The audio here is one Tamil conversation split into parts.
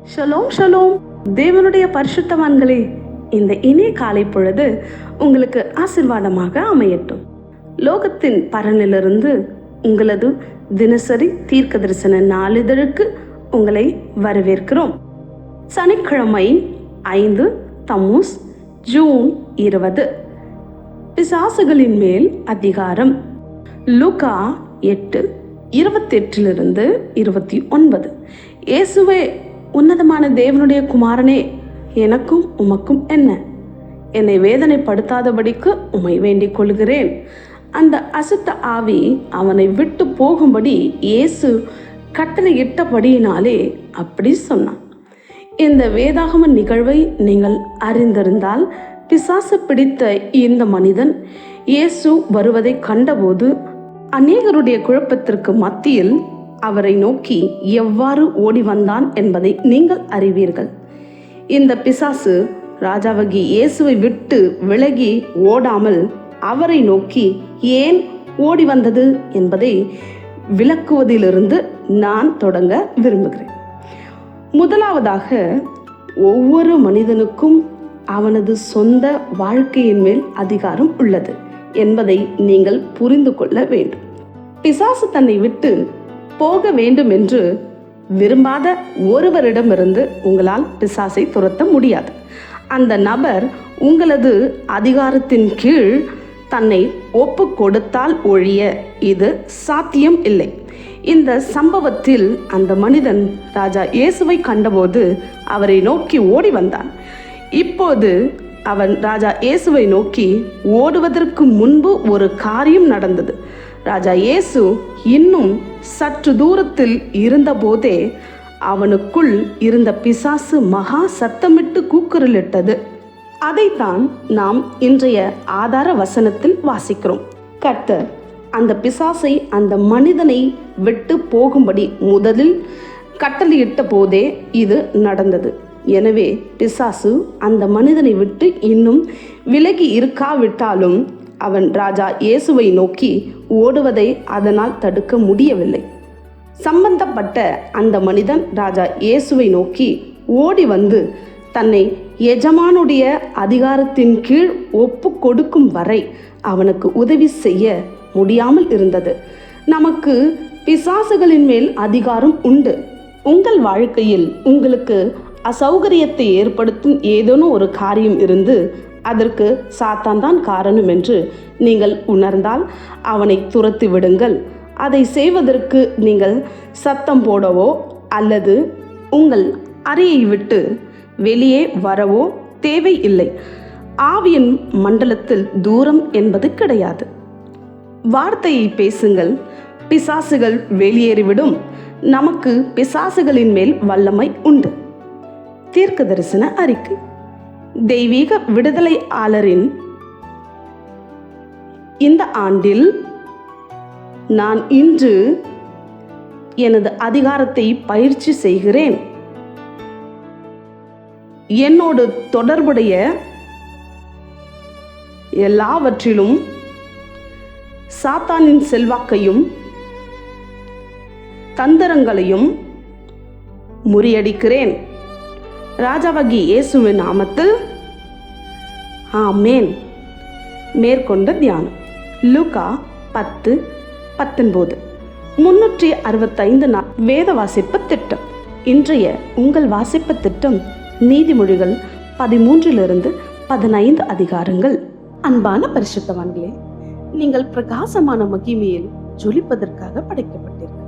Shalom shalom. தேவனுடைய பரிசுத்தவான்களே, இந்த இனிய காலை பொழுது உங்களுக்கு ஆசீர்வாதமாக அமையட்டும். லோகத்தின் பரனிலிருந்து உங்களது தினசரி தீர்க்க தரிசன நாளிதழுக்கு உங்களை வரவேற்கிறோம். சனிக்கிழமை 5 தம்மூஸ் ஜூன் 20. பிசாசுகளின் மேல் அதிகாரம். லூக்கா 8:28-29. இயேசுவே, உன்னதமான தேவனுடைய குமாரனே, எனக்கும் உமக்கும் என்ன? என்னை வேதனைப்படுத்தாதபடிக்கு உம்மை வேண்டிக் கொள்கிறேன். அந்த அசுத்த ஆவி அவனை விட்டு போகும்படி இயேசு கட்டளையிட்டபடியினாலே அப்படி சொன்னான். இந்த வேதாகம நிகழ்வை நீங்கள் அறிந்திருந்தால், பிசாசு பிடித்த இந்த மனிதன் இயேசு வருவதை கண்டபோது அநேகருடைய குழப்பத்திற்கு மத்தியில் அவரை நோக்கி எவ்வாறு ஓடி வந்தான் என்பதை நீங்கள் அறிவீர்கள். இந்த பிசாசு ராஜாவாகிய இயேசுவை விட்டு விலகி ஓடாமல் அவரை நோக்கி ஏன் ஓடி வந்தது என்பதை விளக்குவதிலிருந்து நான் தொடங்க விரும்புகிறேன். முதலாவதாக, ஒவ்வொரு மனிதனுக்கும் அவனது சொந்த வாழ்க்கையின் மேல் அதிகாரம் உள்ளது என்பதை நீங்கள் புரிந்து கொள்ள வேண்டும். பிசாசு தன்னை விட்டு போக வேண்டும் என்று விரும்பாத ஒருவரிடமிருந்து உங்களால் பிசாசை துரத்த முடியாது. அந்த நபர் உங்களது அதிகாரத்தின் கீழ் தன்னை ஒப்பு கொடுத்தால் ஒழிய இது சாத்தியம் இல்லை. இந்த சம்பவத்தில் அந்த மனிதன் ராஜா இயேசுவை கண்டபோது அவரை நோக்கி ஓடி வந்தான். இப்போது அவன் ராஜா இயேசுவை நோக்கி ஓடுவதற்கு முன்பு ஒரு காரியம் நடந்தது. ராஜா இயேசு இன்னும் சற்று தூரத்தில் இருந்தபோதே அவனுக்குள் இருந்த பிசாசு மகா சத்தமிட்டு கூக்குரலிட்டது. அதைத்தான் நாம் இன்றைய ஆதார வசனத்தில் வாசிக்கிறோம். கர்த்தர் அந்த பிசாசை அந்த மனிதனை விட்டு போகும்படி முதலில் கட்டளையிட்ட போதே இது நடந்தது. எனவே பிசாசு அந்த மனிதனை விட்டு இன்னும் விலகி இருக்காவிட்டாலும் அவன் ராஜா இயேசுவை நோக்கி ஓடுவதை அதனால் தடுக்க முடியவில்லை. சம்பந்தப்பட்ட அந்த மனிதன் ராஜா இயேசுவை நோக்கி ஓடி வந்து தன்னை எஜமானுடைய அதிகாரத்தின் கீழ் ஒப்பு கொடுக்கும் வரை அவனுக்கு உதவி செய்ய முடியாமல் இருந்தது. நமக்கு பிசாசுகளின் மேல் அதிகாரம் உண்டு. உங்கள் வாழ்க்கையில் உங்களுக்கு அசௌகரியத்தை ஏற்படுத்தும் ஏதேனும் ஒரு காரியம் இருந்து அதற்கு சாத்தான் தான் காரணம் என்று நீங்கள் உணர்ந்தால் அவனை துரத்தி விடுங்கள். அதை செய்வதற்கு நீங்கள் சத்தம் போடவோ அல்லது உங்கள் அறையை விட்டு வெளியே வரவோ தேவையில்லை. ஆவியின் மண்டலத்தில் தூரம் என்பது கிடையாது. வார்த்தையை பேசுங்கள், பிசாசுகள் வெளியேறிவிடும். நமக்கு பிசாசுகளின் மேல் வல்லமை உண்டு. தீர்க்க தரிசன அறிக்கை. தெய்வீக விடுதலை ஆளரின் இந்த ஆண்டில் நான் இன்று எனது அதிகாரத்தை பயிற்சி செய்கிறேன். என்னோடு தொடர்புடைய எல்லாவற்றிலும் சாத்தானின் செல்வாக்கையும் தந்திரங்களையும் முறியடிக்கிறேன். ராஜாவாகிய இயேசுவின் நாமத்தில் ஆமேன். மேற்கொண்ட தியானம். லூக்கா 10:19. 365 நாள் வேத வாசிப்பு திட்டம். இன்றைய உங்கள் வாசிப்பு திட்டம் நீதிமொழிகள் 13-15 அதிகாரங்கள். அன்பான பரிசுத்தவான்களே, நீங்கள் பிரகாசமான மகிமையில் ஜொலிப்பதற்காக படைக்கப்பட்டீர்கள்.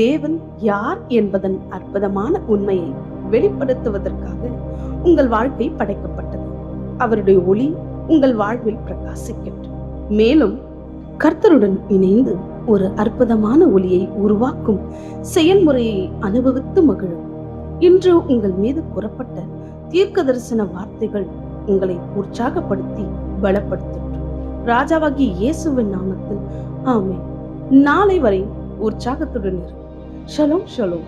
தேவன் யார் என்பதன் அற்புதமான உண்மையை வெளிப்படுத்துவதற்காக உங்கள் வாழ்க்கை படைக்கப்பட்டது. அவருடைய ஒளி உங்கள் வாழ்வில் பிரகாசிக்கட்டும். மேலும் கர்த்தருடன் இணைந்து ஒரு அற்புதமான ஒளியை உருவாக்கும் செயல்முறையை அனுபவித்து மகிழும். இன்று உங்கள் மீது கூறப்பட்ட தீர்க்க தரிசன வார்த்தைகள் உங்களை உற்சாகப்படுத்தி பலப்படுத்தட்டும். ராஜாவாகிய இயேசுவின் நாமத்தில் ஆமென். நாளை வரை உற்சாகத்துடன் இரு. Shalom shalom.